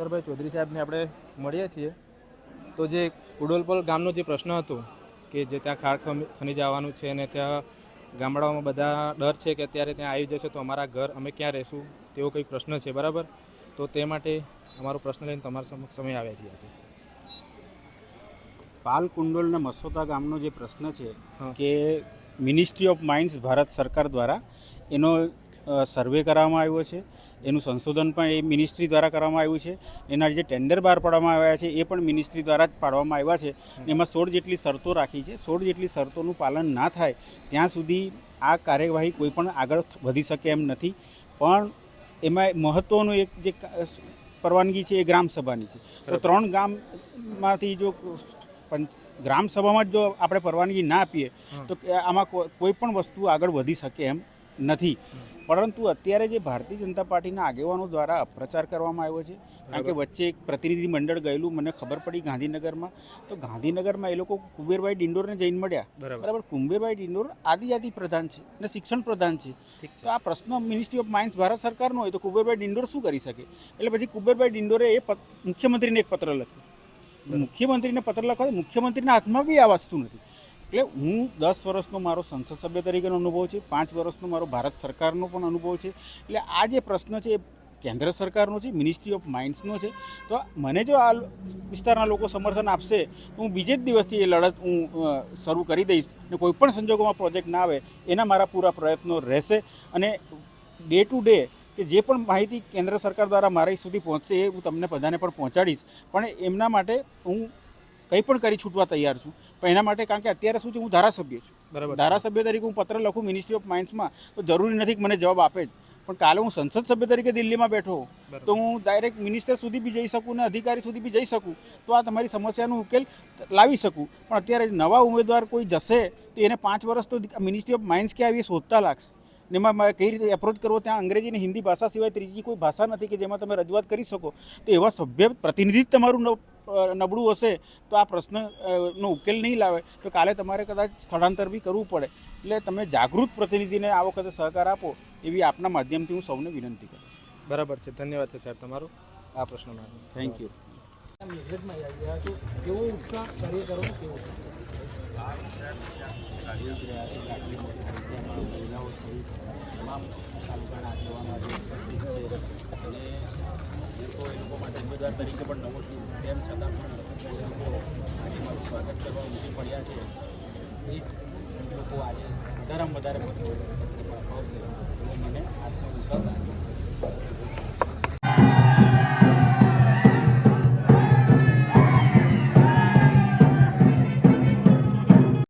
શંકરભાઈ ચૌધરી સાહેબને આપણે મળીએ છીએ. તો જે કુડોલપલ ગામનો જે પ્રશ્ન હતો કે જે ત્યાં ખાણ ખનીજ આવવાનું છે અને ત્યાં ગામડાઓમાં બધા ડર છે કે અત્યારે ત્યાં આવી જશે તો અમારા ઘર અમે ક્યાં રહેશું તેવો કંઈક પ્રશ્ન છે, બરાબર. તો તે માટે અમારો પ્રશ્ન લઈને તમારા સમક્ષ અમે આવ્યા છીએ આજે. પાલ કુંડોલના મસોદા ગામનો જે પ્રશ્ન છે કે મિનિસ્ટ્રી ઓફ માઇન્સ ભારત સરકાર દ્વારા એનો સર્વે કરવામાં આવ્યો છે, એનું સંશોધન પણ એ મિનિસ્ટ્રી દ્વારા કરવામાં આવ્યું છે. એના જે ટેન્ડર બહાર પાડવામાં આવ્યા છે એ પણ મિનિસ્ટ્રી દ્વારા જ પાડવામાં આવ્યા છે. એમાં 16 જેટલી શરતો રાખી છે. 16 જેટલી શરતોનું પાલન ના થાય ત્યાં સુધી આ કાર્યવાહી કોઈ પણ આગળ વધી શકે એમ નથી. પણ એમાં મહત્ત્વનું એક જે પરવાનગી છે એ ગ્રામસભાની છે. તો 3 ગામમાંથી જો ગ્રામસભામાં જ જો આપણે પરવાનગી ના આપીએ તો આમાં કોઈ પણ વસ્તુ આગળ વધી શકે એમ નથી. પરંતુ અત્યારે જે ભારતીય જનતા પાર્ટીના આગેવાનો દ્વારા અપપ્રચાર કરવામાં આવ્યો છે, કારણ કે વચ્ચે એક પ્રતિનિધિ મંડળ ગયેલું, મને ખબર પડી ગાંધીનગરમાં. તો ગાંધીનગરમાં એ લોકો કુબેરભાઈ ડિંડોરને જઈને મળ્યા, બરાબર. કુબેરભાઈ ડિંડોર આદિજાતિ પ્રધાન છે અને શિક્ષણ પ્રધાન છે. તો આ પ્રશ્ન મિનિસ્ટ્રી ઓફ માઇન્સ ભારત સરકારનો હોય તો કુબેરભાઈ ડિંડોર શું કરી શકે? એટલે પછી કુબેરભાઈ ડિંડોરે એ મુખ્યમંત્રીને એક પત્ર લખ્યો. મુખ્યમંત્રીને પત્ર લખવા, મુખ્યમંત્રીના હાથમાં બી આ વસ્તુ નથી. એટલે હું 10 વર્ષનો મારો સંસદ સભ્ય તરીકેનો અનુભવ છે, 5 વર્ષનો મારો ભારત સરકારનો પણ અનુભવ છે. એટલે આ જે પ્રશ્ન છે એ કેન્દ્ર સરકારનો છે, મિનિસ્ટ્રી ઓફ માઇન્સનો છે. તો મને જો આ વિસ્તારના લોકો સમર્થન આપશે તો હું બીજે જ દિવસથી એ લડત હું શરૂ કરી દઈશ અને કોઈ પણ સંજોગોમાં પ્રોજેક્ટ ના આવે એના મારા પૂરા પ્રયત્નો રહેશે. અને ડે ટુ ડે કે જે પણ માહિતી કેન્દ્ર સરકાર દ્વારા મારી સુધી પહોંચશે એ હું તમને બધાને પણ પહોંચાડીશ. પણ એમના માટે હું કંઈ પણ કરી છૂટવા તૈયાર છું. પણ એના માટે, કારણ કે અત્યારે શું છે, હું ધારાસભ્ય છું, બરાબર. ધારાસભ્ય તરીકે હું પત્ર લખું મિનિસ્ટ્રી ઓફ માઇન્સમાં તો જરૂરી નથી કે મને જવાબ આપે જ. પણ કાલે હું સંસદ સભ્ય તરીકે દિલ્હીમાં બેઠો તો હું ડાયરેક્ટ મિનિસ્ટર સુધી બી જઈ શકું ને અધિકારી સુધી બી જઈ શકું તો આ તમારી સમસ્યાનો ઉકેલ લાવી શકું. પણ અત્યારે નવા ઉમેદવાર કોઈ જશે તો એને 5 વર્ષ તો મિનિસ્ટ્રી ઓફ માઇન્સ ક્યાં આવી શોધતા લાગશે. ને એમાં કઈ રીતે એપ્રોચ કરવો, ત્યાં અંગ્રેજી અને હિન્દી ભાષા સિવાય ત્રીજી કોઈ ભાષા નથી કે જેમાં તમે રજૂઆત કરી શકો. તો એવા સભ્ય પ્રતિનિધિ જ તમારું નબળું હશે તો આ પ્રશ્નનો ઉકેલ નહીં લાવે. તો કાલે તમારે કદાચ સ્થળાંતર બી કરવું પડે. એટલે તમે જાગૃત પ્રતિનિધિને આ વખતે સહકાર આપો એવી આપના માધ્યમથી હું સૌને વિનંતી કરું છું. બરાબર છે. ધન્યવાદ છે સાહેબ તમારો આ પ્રશ્ન માટે. Thank you. કેવો ઉત્સાહ કાર્યકરો કેવો મહિલાઓ સહિત તમામ તાલુકાના આગેવાનો આજે ઉપસ્થિત છે. અને હું તો એ લોકો માટે ઉમેદવાર તરીકે પણ નવો છું, તેમ છતાં પણ એ લોકો આજે મારું સ્વાગત કરવા ઉમટી પડ્યા છે. એ લોકો આજે વધારેમાં વધારે મતો અપાવશે એવો મને આત્મવિશ્વાસ લાગે છે.